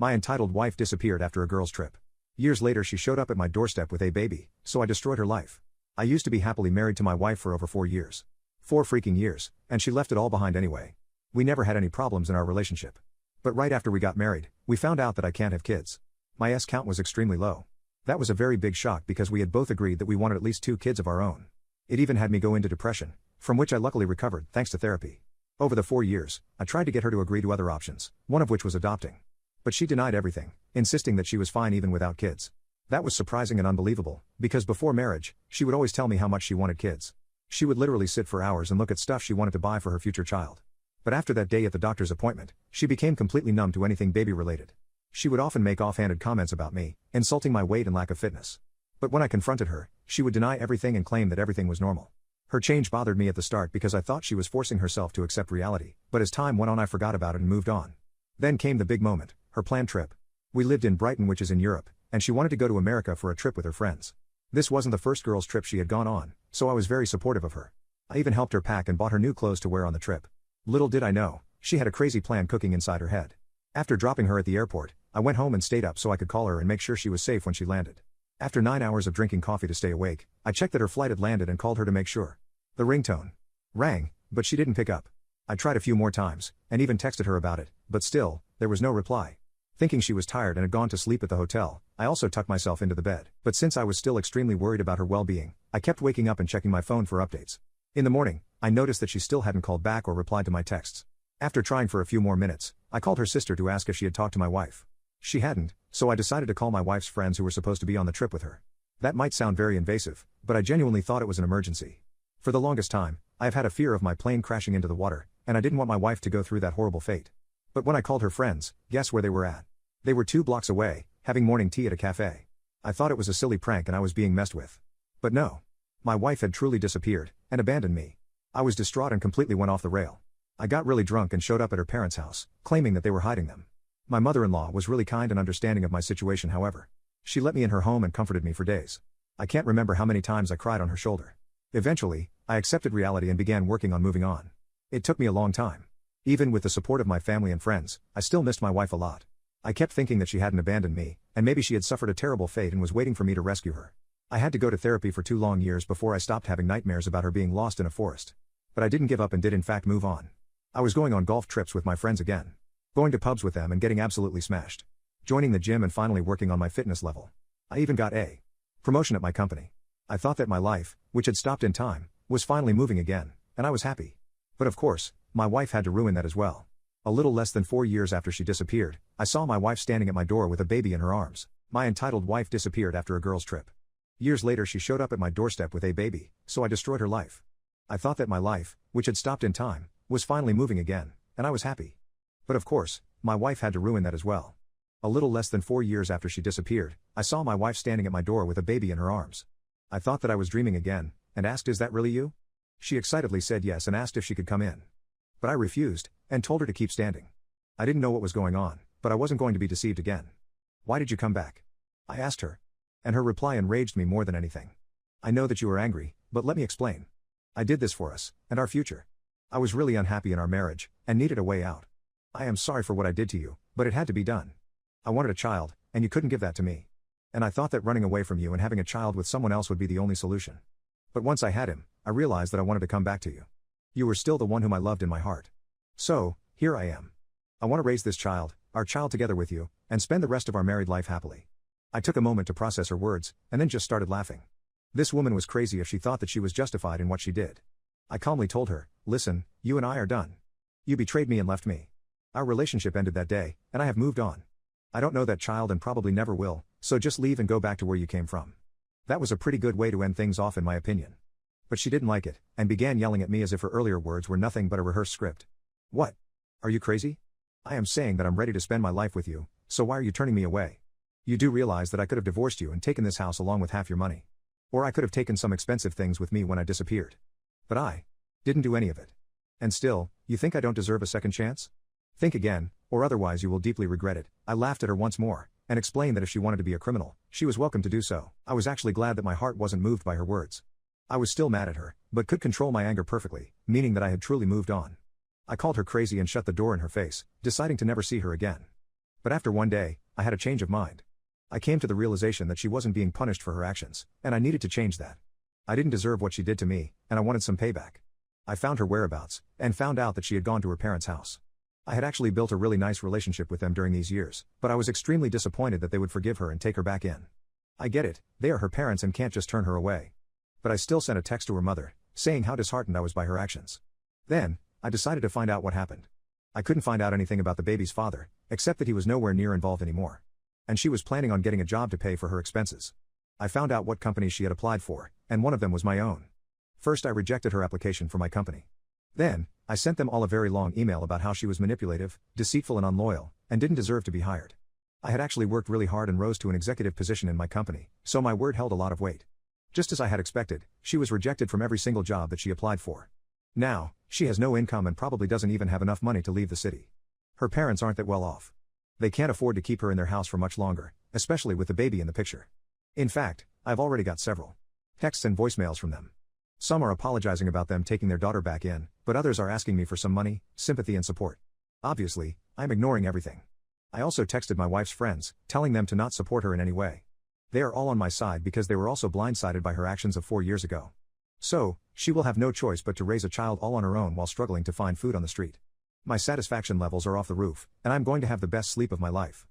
My entitled wife disappeared after a girl's trip. Years later she showed up at my doorstep with a baby, so I destroyed her life. I used to be happily married to my wife for over 4 years. 4 freaking years, and she left it all behind anyway. We never had any problems in our relationship. But right after we got married, we found out that I can't have kids. My S count was extremely low. That was a very big shock because we had both agreed that we wanted at least 2 kids of our own. It even had me go into depression, from which I luckily recovered thanks to therapy. Over the 4 years, I tried to get her to agree to other options, one of which was adopting. But she denied everything, insisting that she was fine even without kids. That was surprising and unbelievable, because before marriage, she would always tell me how much she wanted kids. She would literally sit for hours and look at stuff she wanted to buy for her future child. But after that day at the doctor's appointment, she became completely numb to anything baby-related. She would often make offhanded comments about me, insulting my weight and lack of fitness. But when I confronted her, she would deny everything and claim that everything was normal. Her change bothered me at the start because I thought she was forcing herself to accept reality, but as time went on I forgot about it and moved on. Then came the big moment, her planned trip. We lived in Brighton, which is in Europe, and she wanted to go to America for a trip with her friends. This wasn't the first girl's trip she had gone on, so I was very supportive of her. I even helped her pack and bought her new clothes to wear on the trip. Little did I know, she had a crazy plan cooking inside her head. After dropping her at the airport, I went home and stayed up so I could call her and make sure she was safe when she landed. After 9 hours of drinking coffee to stay awake, I checked that her flight had landed and called her to make sure. The ringtone rang, but she didn't pick up. I tried a few more times, and even texted her about it, but still, there was no reply. Thinking she was tired and had gone to sleep at the hotel, I also tucked myself into the bed. But since I was still extremely worried about her well-being, I kept waking up and checking my phone for updates. In the morning, I noticed that she still hadn't called back or replied to my texts. After trying for a few more minutes, I called her sister to ask if she had talked to my wife. She hadn't, so I decided to call my wife's friends who were supposed to be on the trip with her. That might sound very invasive, but I genuinely thought it was an emergency. For the longest time, I have had a fear of my plane crashing into the water, and I didn't want my wife to go through that horrible fate. But when I called her friends, guess where they were at? They were 2 blocks away, having morning tea at a cafe. I thought it was a silly prank and I was being messed with. But no. My wife had truly disappeared, and abandoned me. I was distraught and completely went off the rail. I got really drunk and showed up at her parents' house, claiming that they were hiding them. My mother-in-law was really kind and understanding of my situation, however. She let me in her home and comforted me for days. I can't remember how many times I cried on her shoulder. Eventually, I accepted reality and began working on moving on. It took me a long time. Even with the support of my family and friends, I still missed my wife a lot. I kept thinking that she hadn't abandoned me, and maybe she had suffered a terrible fate and was waiting for me to rescue her. I had to go to therapy for 2 long years before I stopped having nightmares about her being lost in a forest. But I didn't give up and did in fact move on. I was going on golf trips with my friends again. Going to pubs with them and getting absolutely smashed. Joining the gym and finally working on my fitness level. I even got a promotion at my company. I thought that my life, which had stopped in time, was finally moving again, and I was happy. But of course, my wife had to ruin that as well. A little less than 4 years after she disappeared, I saw my wife standing at my door with a baby in her arms. My entitled wife disappeared after a girl's trip. Years later she showed up at my doorstep with a baby, so I destroyed her life. I thought that my life, which had stopped in time, was finally moving again, and I was happy. But of course, my wife had to ruin that as well. A little less than 4 years after she disappeared, I saw my wife standing at my door with a baby in her arms. I thought that I was dreaming again, and asked, "Is that really you?" She excitedly said yes and asked if she could come in. But I refused, and told her to keep standing. I didn't know what was going on, but I wasn't going to be deceived again. "Why did you come back?" I asked her. And her reply enraged me more than anything. "I know that you are angry, but let me explain. I did this for us, and our future. I was really unhappy in our marriage, and needed a way out. I am sorry for what I did to you, but it had to be done. I wanted a child, and you couldn't give that to me. And I thought that running away from you and having a child with someone else would be the only solution. But once I had him, I realized that I wanted to come back to you. You were still the one whom I loved in my heart. So, here I am. I want to raise this child, our child, together with you, and spend the rest of our married life happily." I took a moment to process her words, and then just started laughing. This woman was crazy if she thought that she was justified in what she did. I calmly told her, "Listen, you and I are done. You betrayed me and left me. Our relationship ended that day, and I have moved on. I don't know that child and probably never will, so just leave and go back to where you came from." That was a pretty good way to end things off in my opinion. But she didn't like it, and began yelling at me as if her earlier words were nothing but a rehearsed script. "What? Are you crazy? I am saying that I'm ready to spend my life with you, so why are you turning me away? You do realize that I could have divorced you and taken this house along with half your money. Or I could have taken some expensive things with me when I disappeared. But I didn't do any of it. And still, you think I don't deserve a second chance? Think again, or otherwise you will deeply regret it." I laughed at her once more, and explained that if she wanted to be a criminal, she was welcome to do so. I was actually glad that my heart wasn't moved by her words. I was still mad at her, but could control my anger perfectly, meaning that I had truly moved on. I called her crazy and shut the door in her face, deciding to never see her again. But after one day, I had a change of mind. I came to the realization that she wasn't being punished for her actions, and I needed to change that. I didn't deserve what she did to me, and I wanted some payback. I found her whereabouts, and found out that she had gone to her parents' house. I had actually built a really nice relationship with them during these years, but I was extremely disappointed that they would forgive her and take her back in. I get it, they are her parents and can't just turn her away. But I still sent a text to her mother, saying how disheartened I was by her actions. Then, I decided to find out what happened. I couldn't find out anything about the baby's father, except that he was nowhere near involved anymore. And she was planning on getting a job to pay for her expenses. I found out what companies she had applied for, and one of them was my own. First I rejected her application for my company. Then, I sent them all a very long email about how she was manipulative, deceitful and unloyal, and didn't deserve to be hired. I had actually worked really hard and rose to an executive position in my company, so my word held a lot of weight. Just as I had expected, she was rejected from every single job that she applied for. Now, she has no income and probably doesn't even have enough money to leave the city. Her parents aren't that well off. They can't afford to keep her in their house for much longer, especially with the baby in the picture. In fact, I've already got several texts and voicemails from them. Some are apologizing about them taking their daughter back in, but others are asking me for some money, sympathy and support. Obviously, I'm ignoring everything. I also texted my wife's friends, telling them to not support her in any way. They are all on my side because they were also blindsided by her actions of 4 years ago. So, she will have no choice but to raise a child all on her own while struggling to find food on the street. My satisfaction levels are off the roof, and I'm going to have the best sleep of my life.